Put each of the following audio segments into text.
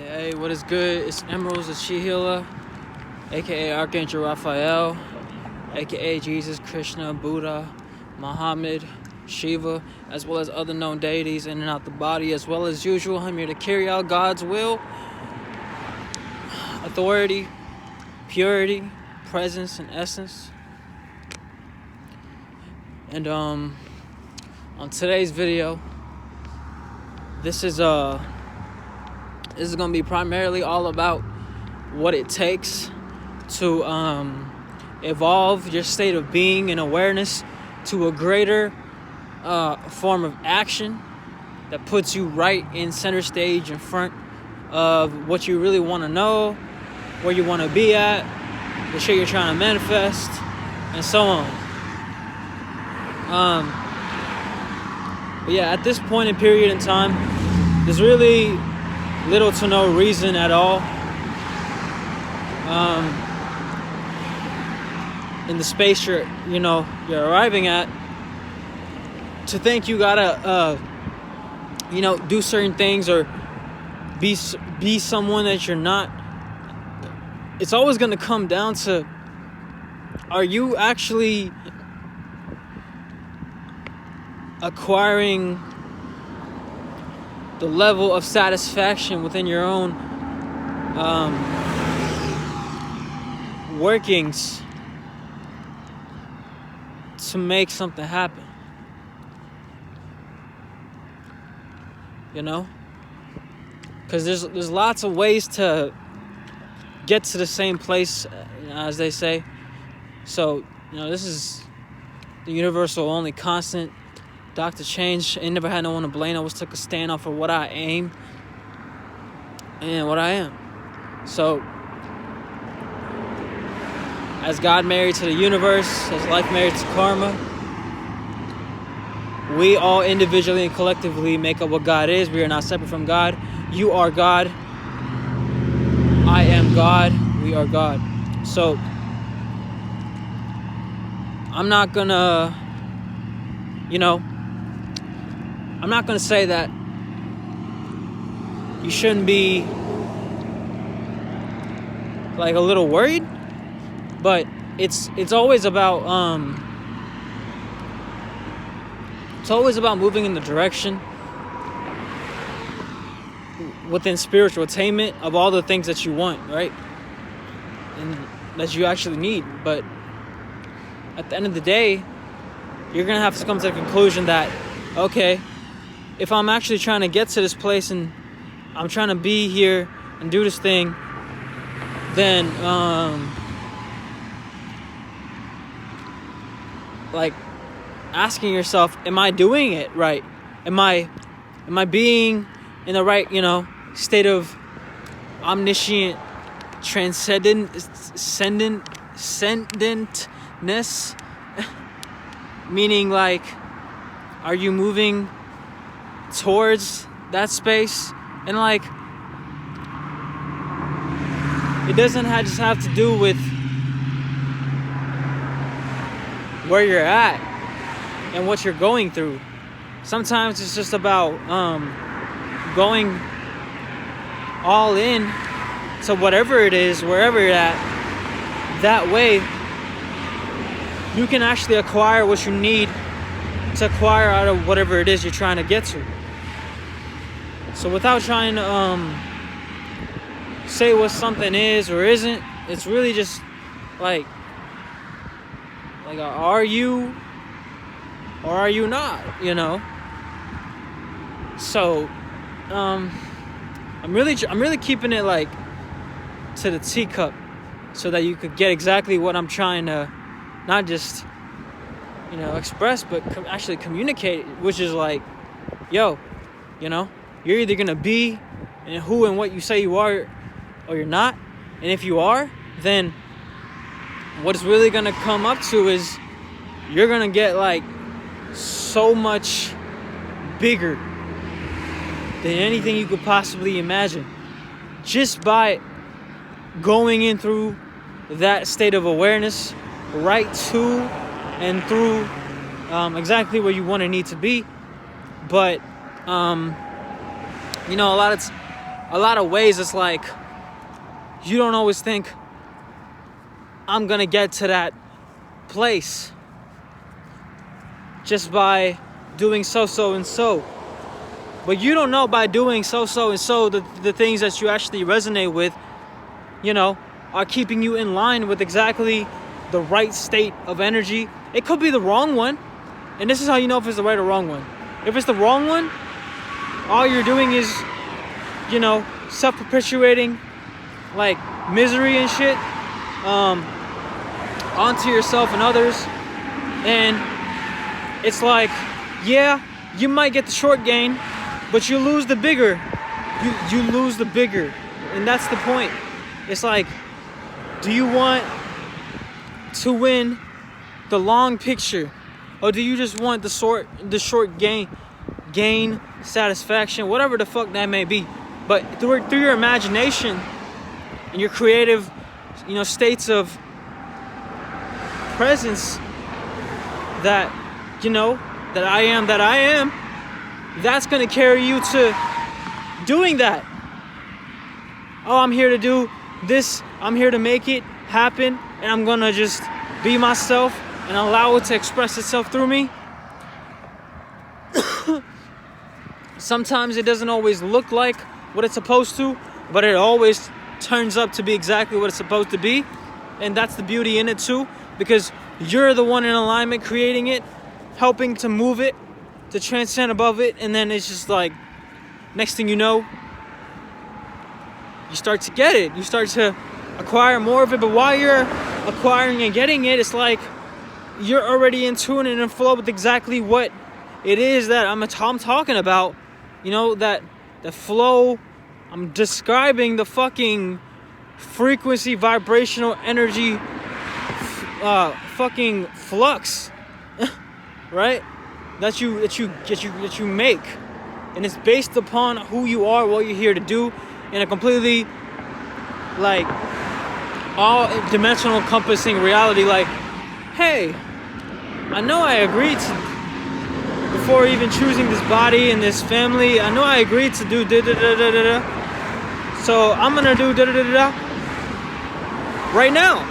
Hey, what is good? It's Emrall the She Healer, aka Archangel Raphael, aka Jesus, Krishna, Buddha, Muhammad, Shiva, as well as other known deities in and out the body. As well as usual, I'm here to carry out God's will, authority, purity, presence, and essence. And on today's video, this is going to be primarily all about what it takes to evolve your state of being and awareness to a greater form of action that puts you right in center stage in front of what you really want to know, where you want to be at, the shit you're trying to manifest, and so on. But yeah, at this point in period in time, there's really little to no reason at all in the space you're arriving at to think you gotta do certain things or be someone that you're not. It's always gonna come down to, are you actually acquiring the level of satisfaction within your own workings to make something happen? Because there's lots of ways to get to the same place, as they say. So this is the universal only constant. Dr. Change ain't never had no one to blame. I always took a stand off of what I aim and what I am. So, as God married to the universe, as life married to karma, we all individually and collectively make up what God is. We are not separate from God. You are God. I am God. We are God. So, I'm not gonna, I'm not going to say that you shouldn't be like a little worried, but it's always about moving in the direction within spiritual attainment of all the things that you want, right? And that you actually need. But at the end of the day, you're going to have to come to the conclusion that, okay, if I'm actually trying to get to this place and I'm trying to be here and do this thing, then asking yourself, am I doing it right? Am I being in the right, state of omniscient transcendentness? Meaning, are you moving towards that space? And it doesn't just have to do with where you're at and what you're going through. Sometimes it's just about going all in to whatever it is, wherever you're at. That way you can actually acquire what you need to acquire out of whatever it is you're trying to get to. So without trying to say what something is or isn't, it's really just are you or are you not? So I'm really keeping it to the teacup so that you could get exactly what I'm trying to not just express, but actually communicate, which is you're either gonna be and who and what you say you are, or you're not. And if you are, then what it's really gonna come up to is you're gonna get so much bigger than anything you could possibly imagine, just by going in through that state of awareness, right to and through exactly where you want to need to be. But a lot of a lot of ways, it's like you don't always think I'm gonna get to that place just by doing so and so. But you don't know by doing so and so the things that you actually resonate with, you know, are keeping you in line with exactly the right state of energy. It could be the wrong one. And this is how you know if it's the right or wrong one. If it's the wrong one, all you're doing is, you know, self-perpetuating like misery and shit onto yourself and others. And it's like, yeah, you might get the short gain, but you lose the bigger. You lose the bigger. And that's the point. It's like, do you want to win the long picture, or do you just want the short gain satisfaction, whatever the fuck that may be? But through your imagination and your creative, you know, states of presence, that, you know, that I am, that's gonna carry you to doing that. Oh, I'm here to do this, I'm here to make it happen, and I'm gonna just be myself and allow it to express itself through me. Sometimes it doesn't always look like what it's supposed to, but it always turns up to be exactly what it's supposed to be. And that's the beauty in it too, because you're the one in alignment, creating it, helping to move it, to transcend above it. And then it's just like, next thing you know, you start to get it. You start to acquire more of it. But while you're acquiring and getting it, it's like you're already in tune and in flow with exactly what it is that I'm talking about. You know, that the flow, I'm describing the fucking frequency, vibrational energy, fucking flux, right? That you make, and it's based upon who you are, what you're here to do, in a completely like all dimensional encompassing reality. Like, hey, I know I agreed to, before even choosing this body and this family, I know I agreed to do da-da-da-da-da-da. So I'm gonna do da-da-da-da-da right now.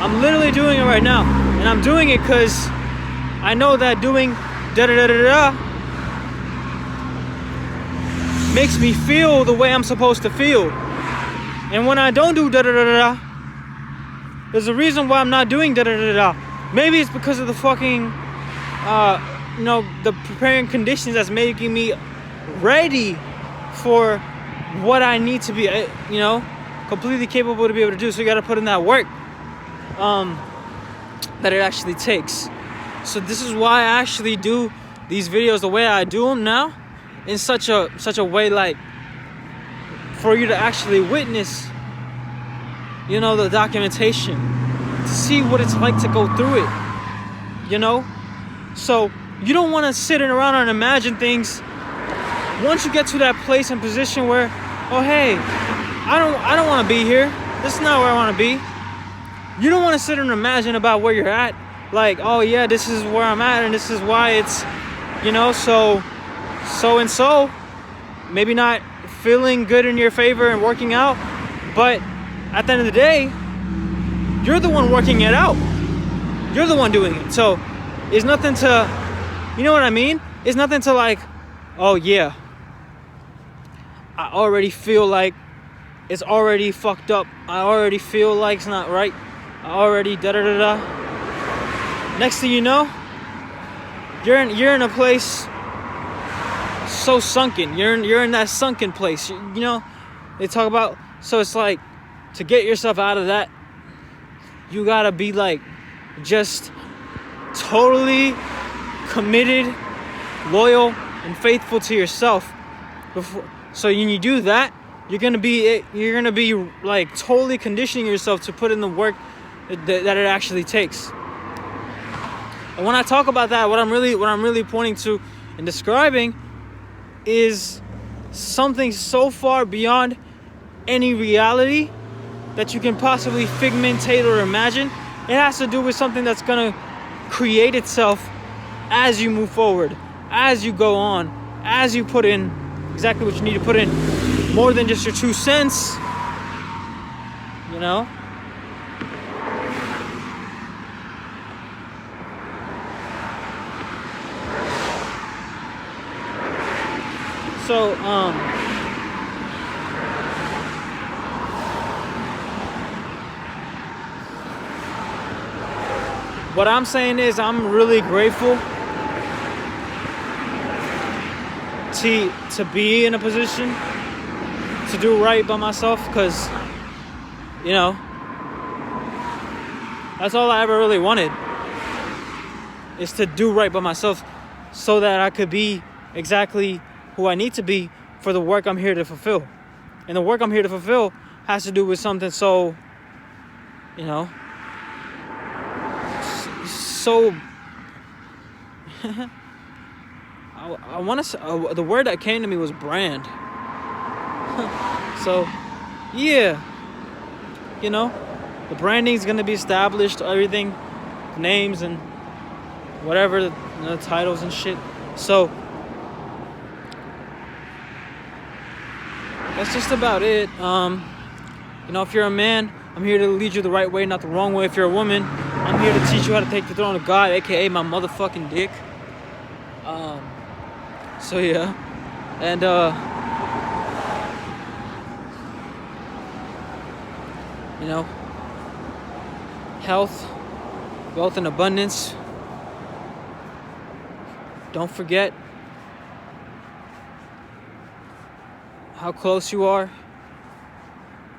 I'm literally doing it right now. And I'm doing it because I know that doing da-da-da-da-da makes me feel the way I'm supposed to feel. And when I don't do da-da-da-da-da, there's a reason why I'm not doing da-da-da-da-da. Maybe it's because of the fucking you know, the preparing conditions that's making me ready for what I need to be, you know, completely capable to be able to do. So you got to put in that work that it actually takes. So this is why I actually do these videos the way I do them now, in such a way, like, for you to actually witness, you know, the documentation, to see what it's like to go through it, you know. So you don't want to sit around and imagine things. Once you get to that place and position where, oh hey, I don't want to be here. This is not where I want to be. You don't want to sit and imagine about where you're at. Like, oh yeah, this is where I'm at, and this is why it's, you know, so and so. Maybe not feeling good in your favor and working out, but at the end of the day, you're the one working it out. You're the one doing it. So it's nothing to, you know what I mean? It's nothing to like, oh yeah, I already feel like it's already fucked up. I already feel like it's not right. I already da-da-da-da. Next thing you know, you're in a place so sunken. You're in that sunken place. You know, they talk about, so it's like, to get yourself out of that, you gotta be like just totally committed, loyal, and faithful to yourself. So when you do that, you're gonna be like totally conditioning yourself to put in the work that it actually takes. And when I talk about that, what I'm really pointing to and describing is something so far beyond any reality that you can possibly figmentate or imagine. It has to do with something that's gonna create itself as you move forward, as you go on, as you put in exactly what you need to put in, more than just your 2 cents, you know? So, what I'm saying is I'm really grateful to be in a position to do right by myself, because, you know, that's all I ever really wanted, is to do right by myself so that I could be exactly who I need to be for the work I'm here to fulfill. And the work I'm here to fulfill has to do with something so, you know, so I want to say, the word that came to me was brand. So, yeah, you know, the branding is going to be established, everything, names and whatever, the titles and shit. So, that's just about it. You know, if you're a man, I'm here to lead you the right way, not the wrong way. If you're a woman, I'm here to teach you how to take the throne of God, aka my motherfucking dick. So yeah, and you know, health, wealth, and abundance. Don't forget how close you are